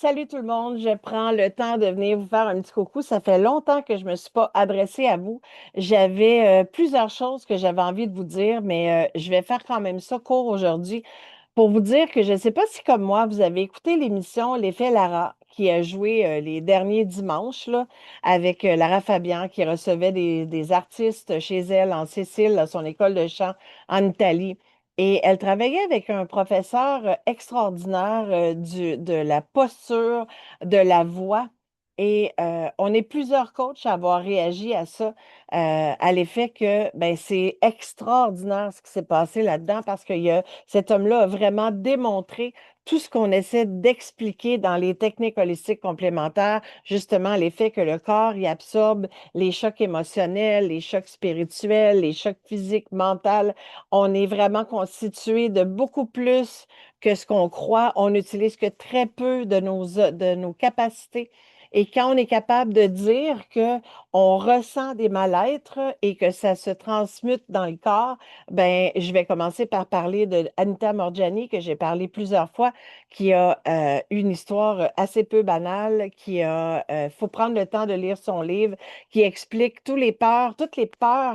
Salut tout le monde, je prends le temps de venir vous faire un petit coucou. Ça fait longtemps que je ne me suis pas adressée à vous. J'avais plusieurs choses que j'avais envie de vous dire, mais je vais faire quand même ça court aujourd'hui pour vous dire que je ne sais pas si comme moi, vous avez écouté l'émission L'Effet Lara qui a joué les derniers dimanches là, avec Lara Fabian qui recevait des artistes chez elle en Sicile, à son école de chant en Italie. Et elle travaillait avec un professeur extraordinaire de la posture, de la voix. Et on est plusieurs coachs à avoir réagi à ça, à l'effet que ben, c'est extraordinaire ce qui s'est passé là-dedans parce que cet homme-là a vraiment démontré tout ce qu'on essaie d'expliquer dans les techniques holistiques complémentaires, justement l'effet que le corps y absorbe les chocs émotionnels, les chocs spirituels, les chocs physiques, mentaux. On est vraiment constitué de beaucoup plus que ce qu'on croit. On n'utilise que très peu de nos capacités. Et quand on est capable de dire que on ressent des mal-être et que ça se transmute dans le corps, ben, je vais commencer par parler de Anita Morjani, que j'ai parlé plusieurs fois, qui a une histoire assez peu banale, faut prendre le temps de lire son livre, qui explique toutes les peurs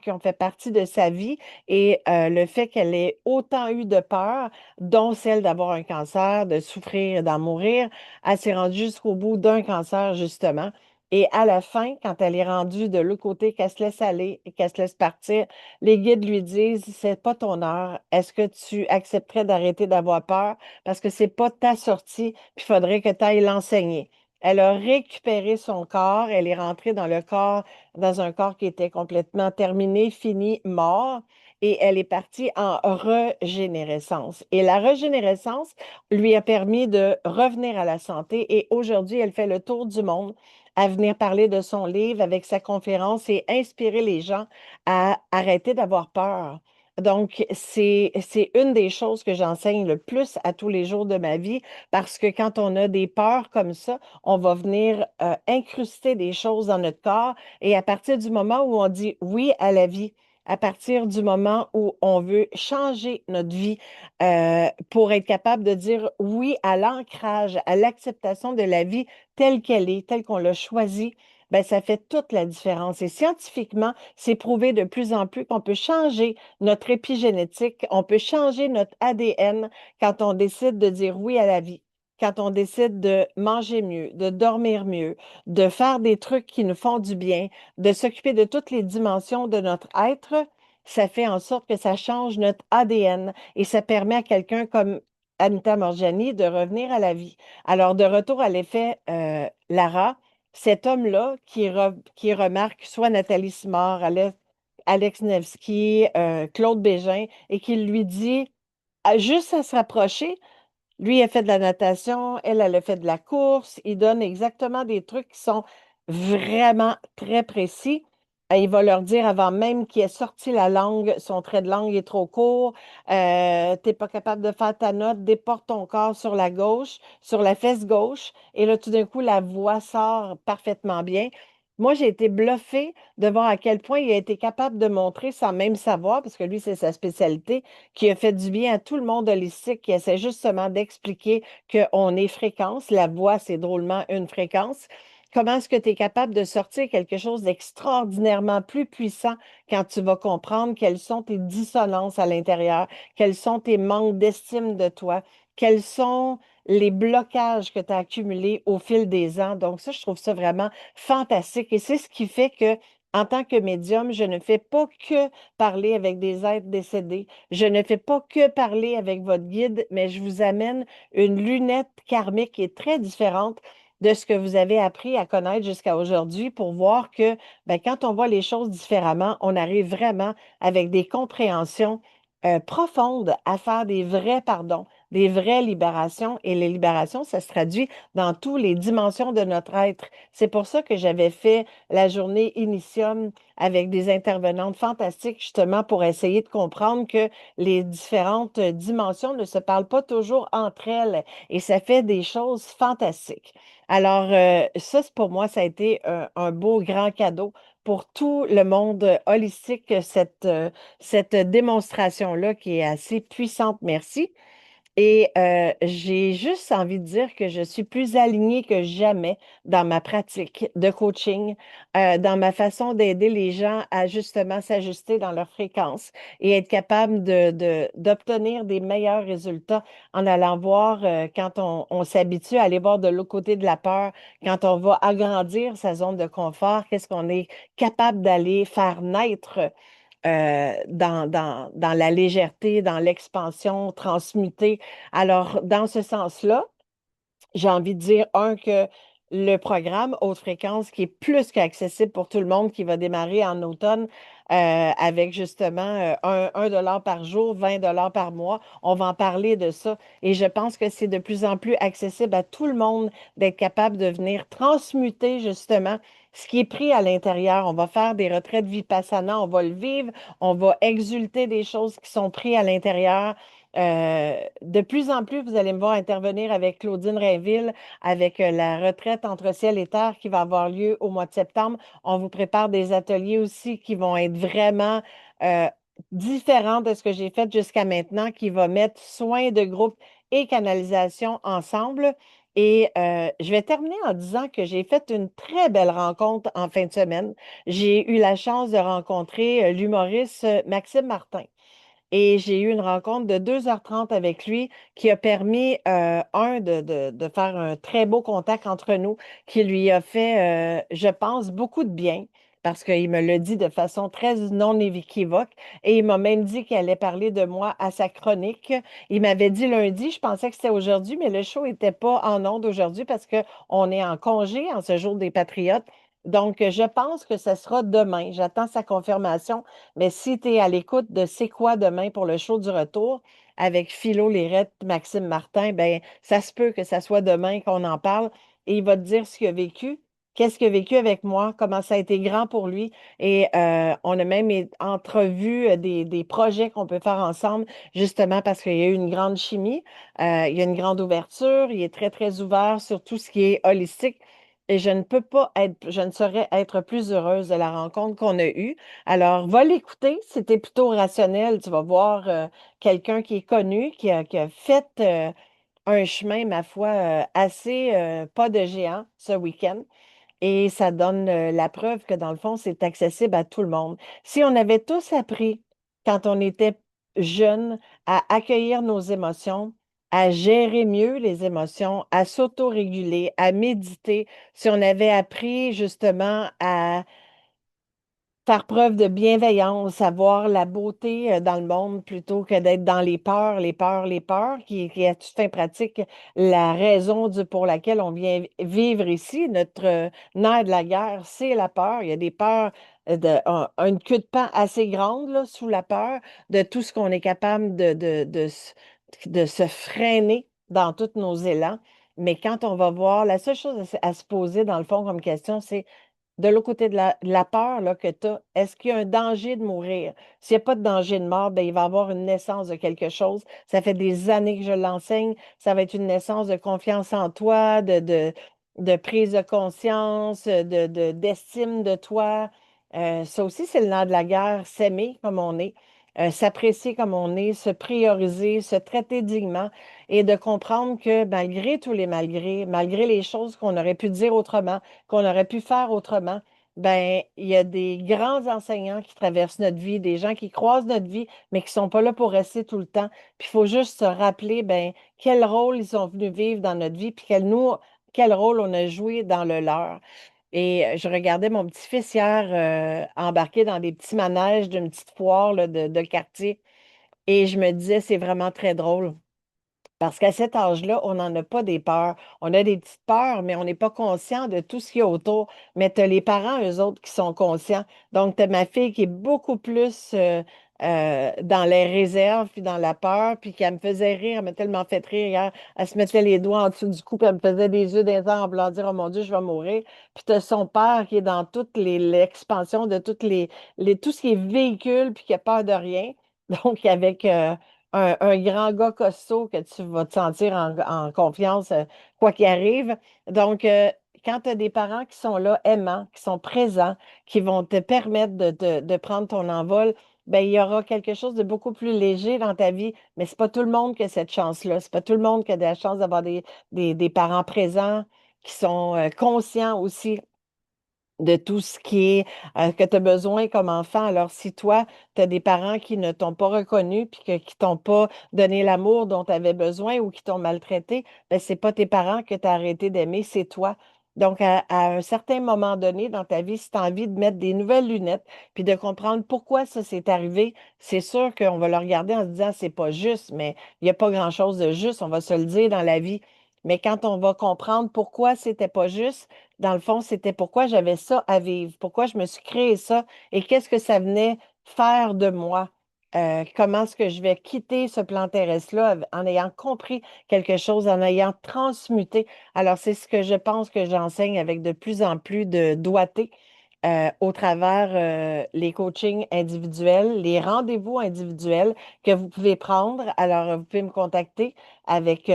qui ont fait partie de sa vie et le fait qu'elle ait autant eu de peur, dont celle d'avoir un cancer, de souffrir, d'en mourir, elle s'est rendue jusqu'au bout d'un cancer, justement. Et à la fin, quand elle est rendue de l'autre côté, qu'elle se laisse aller et qu'elle se laisse partir, les guides lui disent, c'est pas ton heure. Est-ce que tu accepterais d'arrêter d'avoir peur? Parce que c'est pas ta sortie, puis il faudrait que tu ailles l'enseigner. Elle a récupéré son corps, elle est rentrée dans un corps qui était complètement terminé, fini, mort, et elle est partie en régénérescence. Et la régénérescence lui a permis de revenir à la santé et aujourd'hui, elle fait le tour du monde à venir parler de son livre avec sa conférence et inspirer les gens à arrêter d'avoir peur. Donc, c'est une des choses que j'enseigne le plus à tous les jours de ma vie parce que quand on a des peurs comme ça, on va venir incruster des choses dans notre corps et à partir du moment où on dit oui à la vie, à partir du moment où on veut changer notre vie pour être capable de dire oui à l'ancrage, à l'acceptation de la vie telle qu'elle est, telle qu'on l'a choisie, ben, ça fait toute la différence. Et scientifiquement, c'est prouvé de plus en plus qu'on peut changer notre épigénétique, on peut changer notre ADN quand on décide de dire oui à la vie. Quand on décide de manger mieux, de dormir mieux, de faire des trucs qui nous font du bien, de s'occuper de toutes les dimensions de notre être, ça fait en sorte que ça change notre ADN et ça permet à quelqu'un comme Anita Morjani de revenir à la vie. Alors, de retour à l'effet Lara, cet homme-là qui remarque soit Nathalie Simard, Alex Nevsky, Claude Bégin, et qui lui dit, juste à se rapprocher, lui, il a fait de la natation, elle a fait de la course. Il donne exactement des trucs qui sont vraiment très précis. Et il va leur dire avant même qu'il ait sorti la langue, son trait de langue est trop court, t'es pas capable de faire ta note, déporte ton corps sur la gauche, sur la fesse gauche. Et là, tout d'un coup, la voix sort parfaitement bien. Moi, j'ai été bluffée de voir à quel point il a été capable de montrer sans même savoir, parce que lui, c'est sa spécialité, qui a fait du bien à tout le monde holistique, qui essaie justement d'expliquer qu'on est fréquence. La voix, c'est drôlement une fréquence. Comment est-ce que tu es capable de sortir quelque chose d'extraordinairement plus puissant quand tu vas comprendre quelles sont tes dissonances à l'intérieur, quels sont tes manques d'estime de toi, quels sont les blocages que tu as accumulés au fil des ans. Donc ça, je trouve ça vraiment fantastique et c'est ce qui fait que en tant que médium, je ne fais pas que parler avec des êtres décédés. Je ne fais pas que parler avec votre guide, mais je vous amène une lunette karmique qui est très différente de ce que vous avez appris à connaître jusqu'à aujourd'hui pour voir que ben, quand on voit les choses différemment, on arrive vraiment avec des compréhensions profondes à faire des vrais pardons, des vraies libérations. Et les libérations, ça se traduit dans toutes les dimensions de notre être. C'est pour ça que j'avais fait la journée Initium avec des intervenantes fantastiques, justement, pour essayer de comprendre que les différentes dimensions ne se parlent pas toujours entre elles et ça fait des choses fantastiques. Alors, ça, pour moi, ça a été un beau grand cadeau pour tout le monde holistique, cette démonstration-là qui est assez puissante. Merci. Et j'ai juste envie de dire que je suis plus alignée que jamais dans ma pratique de coaching, dans ma façon d'aider les gens à justement s'ajuster dans leur fréquence et être capable d'obtenir des meilleurs résultats en allant voir quand on s'habitue à aller voir de l'autre côté de la peur, quand on va agrandir sa zone de confort, qu'est-ce qu'on est capable d'aller faire naître dans la légèreté, dans l'expansion, transmuter. Alors, dans ce sens-là, j'ai envie de dire, un, que le programme Haute Fréquence, qui est plus qu'accessible pour tout le monde, qui va démarrer en automne avec justement 1 dollar par jour, 20 dollars par mois, on va en parler de ça. Et je pense que c'est de plus en plus accessible à tout le monde d'être capable de venir transmuter justement ce qui est pris à l'intérieur. On va faire des retraites Vipassana, on va le vivre, on va exulter des choses qui sont prises à l'intérieur. De plus en plus, vous allez me voir intervenir avec Claudine Rainville, avec la retraite entre ciel et terre qui va avoir lieu au mois de septembre. On vous prépare des ateliers aussi qui vont être vraiment euh, différents de ce que j'ai fait jusqu'à maintenant, qui va mettre soins de groupe et canalisation ensemble. Et je vais terminer en disant que j'ai fait une très belle rencontre en fin de semaine. J'ai eu la chance de rencontrer l'humoriste Maxime Martin. Et j'ai eu une rencontre de 2h30 avec lui qui a permis, de faire un très beau contact entre nous, qui lui a fait, je pense, beaucoup de bien, parce qu'il me l'a dit de façon très non équivoque. Et il m'a même dit qu'il allait parler de moi à sa chronique. Il m'avait dit lundi, je pensais que c'était aujourd'hui, mais le show n'était pas en ondes aujourd'hui parce qu'on est en congé en ce jour des Patriotes. Donc, je pense que ce sera demain. J'attends sa confirmation. Mais si tu es à l'écoute de C'est quoi demain pour le show du retour avec Philo Lérette, Maxime Martin, ben ça se peut que ça soit demain qu'on en parle et il va te dire ce qu'il a vécu, qu'est-ce qu'il a vécu avec moi, comment ça a été grand pour lui. Et on a même entrevu des projets qu'on peut faire ensemble, justement parce qu'il y a eu une grande chimie, il y a une grande ouverture, il est très, très ouvert sur tout ce qui est holistique. Et je ne peux pas être, je ne saurais être plus heureuse de la rencontre qu'on a eue. Alors, va l'écouter. Si tu plutôt rationnel, tu vas voir quelqu'un qui est connu, qui a fait un chemin, ma foi, assez pas de géant ce week-end. Et ça donne la preuve que dans le fond, c'est accessible à tout le monde. Si on avait tous appris, quand on était jeune, à accueillir nos émotions, à gérer mieux les émotions, à s'autoréguler, à méditer, si on avait appris justement à faire preuve de bienveillance, à voir la beauté dans le monde plutôt que d'être dans les peurs, les peurs, les peurs, qui est à toute fin pratique la raison pour laquelle on vient vivre ici. Notre nerf de la guerre, c'est la peur. Il y a des peurs, une queue de pain assez grande là, sous la peur de tout ce qu'on est capable de se freiner dans tous nos élans. Mais quand on va voir, la seule chose à se poser dans le fond comme question, c'est de l'autre côté de la peur là, que tu as, est-ce qu'il y a un danger de mourir? S'il n'y a pas de danger de mort, ben, il va y avoir une naissance de quelque chose. Ça fait des années que je l'enseigne. Ça va être une naissance de confiance en toi, de prise de conscience, d'estime de toi. Ça aussi, c'est le nerf de la guerre, s'aimer comme on est, s'apprécier comme on est, se prioriser, se traiter dignement et de comprendre que malgré tous les malgrés, malgré les choses qu'on aurait pu dire autrement, qu'on aurait pu faire autrement, ben, il y a des grands enseignants qui traversent notre vie, des gens qui croisent notre vie, mais qui ne sont pas là pour rester tout le temps. Puis il faut juste se rappeler ben, quel rôle ils sont venus vivre dans notre vie, puis quel rôle on a joué dans le leur. Et je regardais mon petit-fils hier embarqué dans des petits manèges d'une petite foire là, de quartier. Et je me disais, c'est vraiment très drôle. Parce qu'à cet âge-là, on n'en a pas des peurs. On a des petites peurs, mais on n'est pas conscient de tout ce qu'il y a autour. Mais tu as les parents, eux autres, qui sont conscients. Donc, tu as ma fille qui est beaucoup plus dans les réserves, puis dans la peur, puis qui elle me faisait rire. Elle m'a tellement fait rire hier. Elle se mettait les doigts en dessous du cou, puis elle me faisait des yeux des en voulant dire, oh mon Dieu, je vais mourir. Puis tu as son père qui est dans toute l'expansion de toutes tout ce qui est véhicule, puis qui a peur de rien. Donc, avec un grand gars costaud que tu vas te sentir en confiance, quoi qu'il arrive. Donc, quand tu as des parents qui sont là, aimants, qui sont présents, qui vont te permettre de prendre ton envol, ben, il y aura quelque chose de beaucoup plus léger dans ta vie, mais c'est pas tout le monde qui a cette chance-là. C'est pas tout le monde qui a de la chance d'avoir des parents présents qui sont conscients aussi de tout ce qui est que tu as besoin comme enfant. Alors, si toi, tu as des parents qui ne t'ont pas reconnu puis qui t'ont pas donné l'amour dont tu avais besoin ou qui t'ont maltraité, ben, c'est pas tes parents que tu as arrêté d'aimer, c'est toi. Donc, à un certain moment donné dans ta vie, si tu as envie de mettre des nouvelles lunettes puis de comprendre pourquoi ça s'est arrivé, c'est sûr qu'on va le regarder en se disant c'est pas juste, mais il n'y a pas grand-chose de juste, on va se le dire dans la vie. Mais quand on va comprendre pourquoi c'était pas juste, dans le fond, c'était pourquoi j'avais ça à vivre, pourquoi je me suis créé ça et qu'est-ce que ça venait faire de moi. Comment est-ce que je vais quitter ce plan terrestre-là en ayant compris quelque chose, en ayant transmuté. Alors, c'est ce que je pense que j'enseigne avec de plus en plus de doigté au travers les coachings individuels, les rendez-vous individuels que vous pouvez prendre. Alors, vous pouvez me contacter avec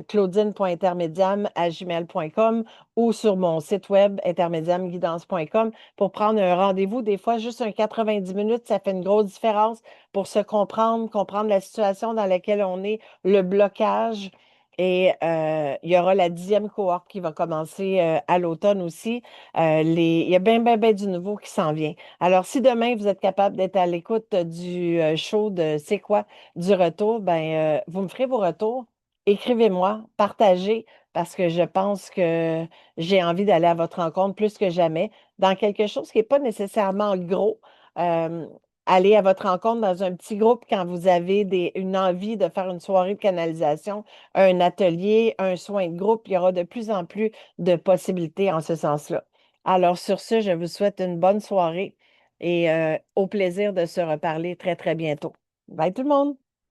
claudine.intermédiam@gmail.com ou sur mon site web intermédiamguidance.com pour prendre un rendez-vous. Des fois, juste un 90 minutes, ça fait une grosse différence pour se comprendre, comprendre la situation dans laquelle on est, le blocage. Et il y aura la 10e cohorte qui va commencer à l'automne aussi. Il y a bien du nouveau qui s'en vient. Alors, si demain, vous êtes capable d'être à l'écoute du show de C'est quoi du retour, ben, vous me ferez vos retours. Écrivez-moi, partagez, parce que je pense que j'ai envie d'aller à votre rencontre plus que jamais dans quelque chose qui n'est pas nécessairement gros. Euh, Aller à votre rencontre dans un petit groupe quand vous avez une envie de faire une soirée de canalisation, un atelier, un soin de groupe, il y aura de plus en plus de possibilités en ce sens-là. Alors, sur ce, je vous souhaite une bonne soirée et au plaisir de se reparler très, très bientôt. Bye tout le monde!